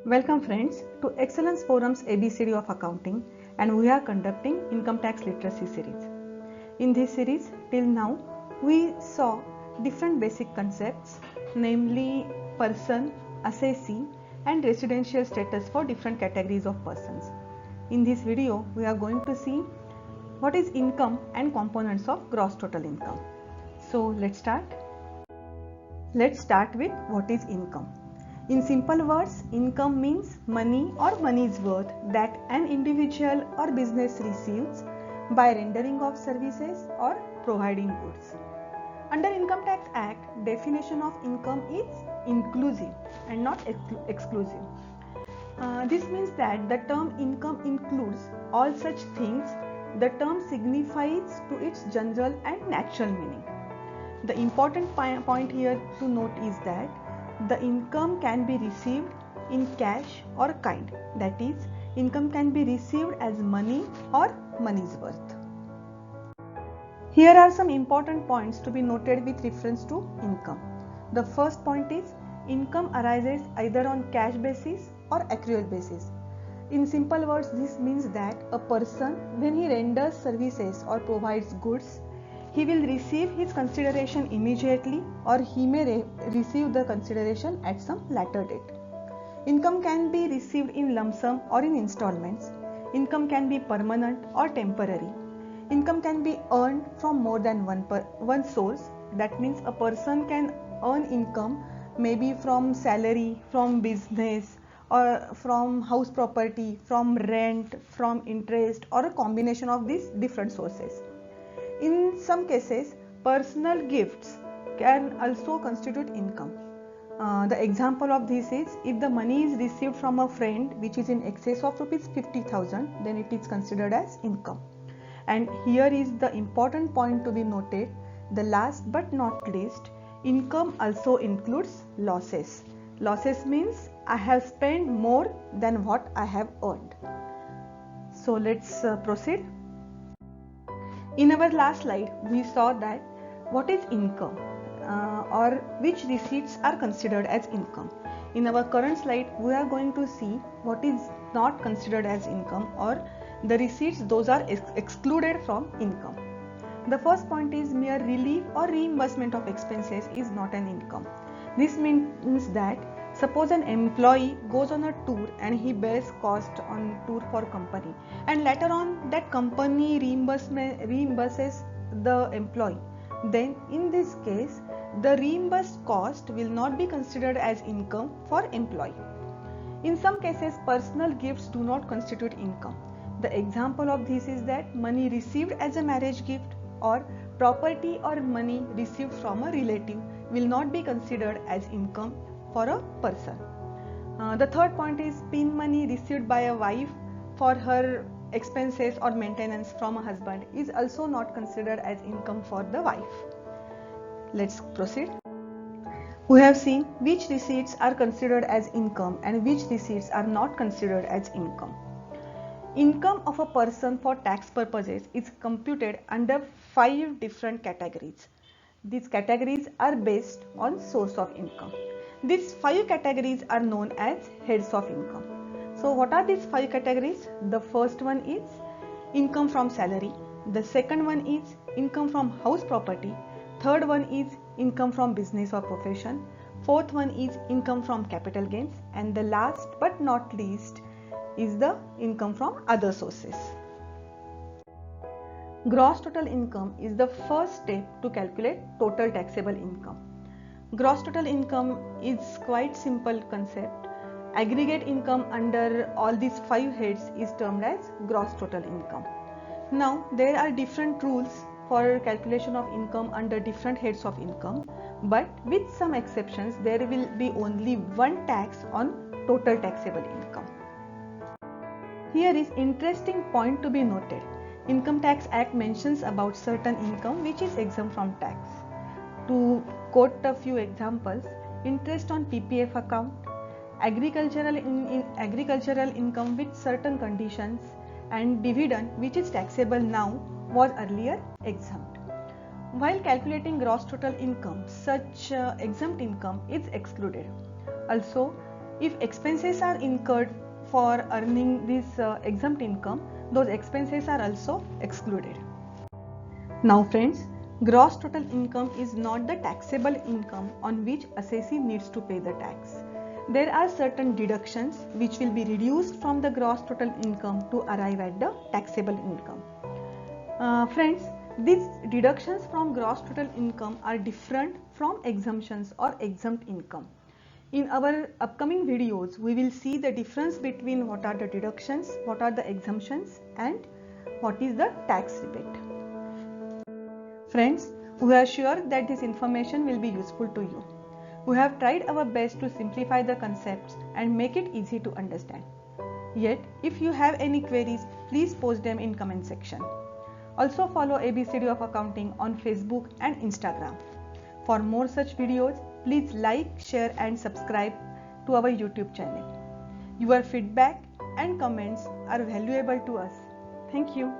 Welcome friends to Excellence Forum's ABCD of Accounting, and we are conducting Income Tax Literacy series. In this series till now we saw different basic concepts, namely person, assessee and residential status for different categories of persons. In this video we are going to see what is income and components of gross total income. So let's start. Let's start with what is income. In simple words, income means money or money's worth that an individual or business receives by rendering of services or providing goods. Under Income Tax Act, definition of income is inclusive and not exclusive. This means that the term income includes all such things the term signifies to its general and natural meaning. The important point here to note is that the income can be received in cash or kind, that is, income can be received as money or money's worth. Here are some important points to be noted with reference to income. The first point is income arises either on cash basis or accrual basis. In simple words, this means that a person, when he renders services or provides goods, he will receive his consideration immediately or he may receive the consideration at some later date. Income can be received in lump sum or in installments. Income can be permanent or temporary. Income can be earned from more than one source. That means a person can earn income maybe from salary, from business, or from house property, from rent, from interest, or a combination of these different sources. In some cases, personal gifts can also constitute income. The example of this is if the money is received from a friend which is in excess of rupees 50,000, then it is considered as income. And here is the important point to be noted. The last but not least, income also includes losses. Losses means I have spent more than what I have earned. So let's proceed. In our last slide, we saw that what is income or which receipts are considered as income. In our current slide, we are going to see what is not considered as income or the receipts those are excluded from income. The first point is mere relief or reimbursement of expenses is not an income. This means that suppose an employee goes on a tour and he bears cost on tour for company, and later on that company reimburses the employee. Then in this case, the reimbursed cost will not be considered as income for employee. In some cases, personal gifts do not constitute income. The example of this is that money received as a marriage gift or property or money received from a relative will not be considered as income for a person. The third point is PIN money received by a wife for her expenses or maintenance from a husband is also not considered as income for the wife. Let's proceed. We have seen which receipts are considered as income and which receipts are not considered as income. Income of a person for tax purposes is computed under 5 different categories. These categories are based on source of income. These 5 categories are known as heads of income. So what are these 5 categories? The first one is income from salary. The second one is income from house property. Third one is income from business or profession. Fourth one is income from capital gains. And the last but not least is the income from other sources. Gross total income is the first step to calculate total taxable income. Gross total income is quite simple concept. Aggregate income under all these 5 heads is termed as gross total income. Now there are different rules for calculation of income under different heads of income, but with some exceptions there will be only one tax on total taxable income. Here is interesting point to be noted. Income Tax Act mentions about certain income which is exempt from tax. To quote a few examples, interest on PPF account, agricultural income with certain conditions, and dividend which is taxable now was earlier exempt. While calculating gross total income, such exempt income is excluded. Also, If expenses are incurred for earning this exempt income, those expenses are also excluded. Now friends, gross total income is not the taxable income on which assessee needs to pay the tax. There are certain deductions which will be reduced from the gross total income to arrive at the taxable income. Friends, these deductions from gross total income are different from exemptions or exempt income. In our upcoming videos, we will see the difference between what are the deductions, what are the exemptions, and what is the tax rebate. Friends, we are sure that this information will be useful to you. We have tried our best to simplify the concepts and make it easy to understand. Yet, if you have any queries, please post them in comment section. Also follow ABCD of Accounting on Facebook and Instagram. For more such videos, please like, share and subscribe to our YouTube channel. Your feedback and comments are valuable to us. Thank you.